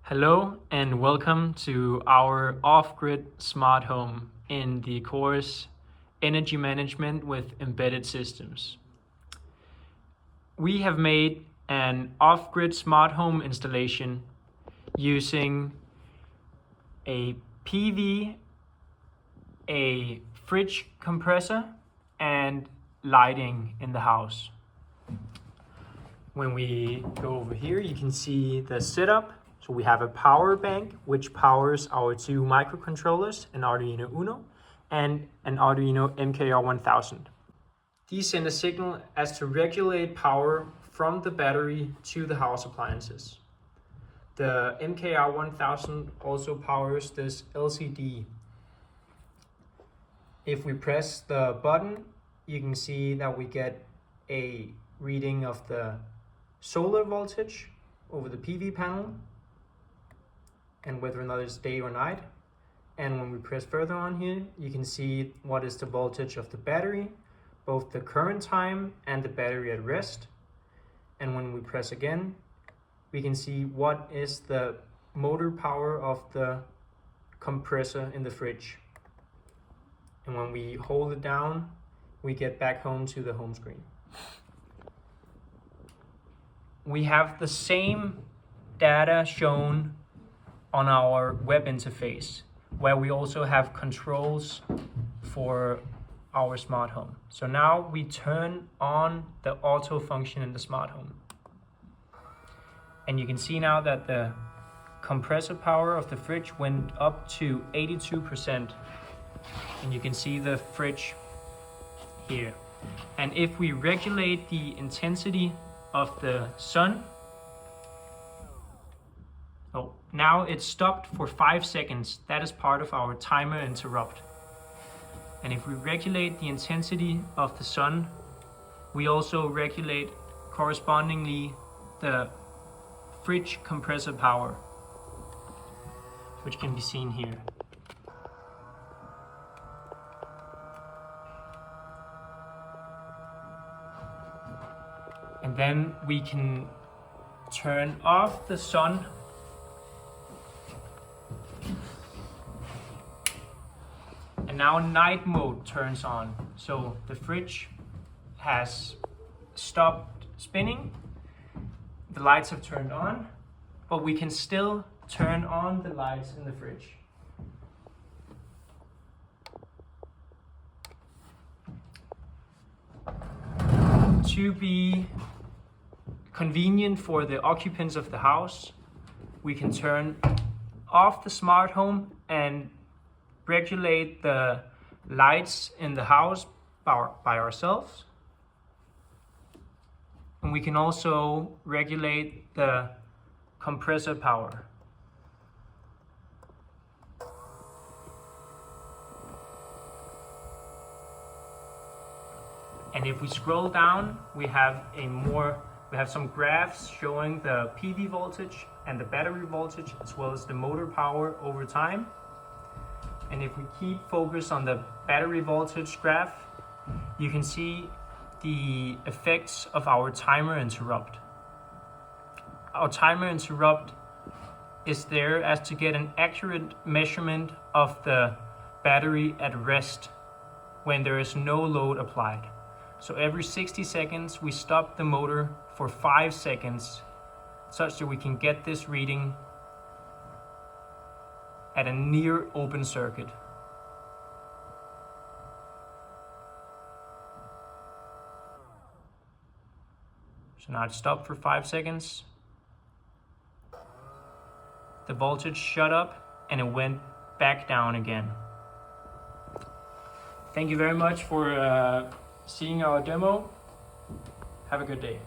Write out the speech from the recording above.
Hello and welcome to our off-grid smart home in the course Energy Management with Embedded Systems. We have made an off-grid smart home installation using a PV, a fridge compressor, and lighting in the house. When we go over here, you can see the setup. So we have a power bank, which powers our two microcontrollers, an Arduino Uno and an Arduino MKR1000. These send a signal as to regulate power from the battery to the house appliances. The MKR1000 also powers this LCD. If we press the button, you can see that we get a reading of the solar voltage over the PV panel, and whether or not it's day or night. And when we press further on here, you can see what is the voltage of the battery, both the current time and the battery at rest. And when we press again, we can see what is the motor power of the compressor in the fridge. And when we hold it down, we get back home to the home screen. We have the same data shown on our web interface, where we also have controls for our smart home. So now we turn on the auto function in the smart home. And you can see now that the compressor power of the fridge went up to 82%. And you can see the fridge here. And if we regulate the intensity of the sun, now it's stopped for 5 seconds. That is part of our timer interrupt. And if we regulate the intensity of the sun, we also regulate correspondingly the fridge compressor power, which can be seen here. And then we can turn off the sun and now night mode turns on. So the fridge has stopped spinning, the lights have turned on, but we can still turn on the lights in the fridge. To be convenient for the occupants of the house, we can turn off the smart home and regulate the lights in the house by ourselves. And we can also regulate the compressor power. And if we scroll down, we have some graphs showing the PV voltage and the battery voltage, as well as the motor power over time. And if we keep focus on the battery voltage graph, you can see the effects of our timer interrupt. Our timer interrupt is there as to get an accurate measurement of the battery at rest when there is no load applied. So every 60 seconds, we stop the motor for 5 seconds, such that we can get this reading at a near open circuit. So now it stopped for 5 seconds. The voltage shut up and it went back down again. Thank you very much for seeing our demo. Have a good day.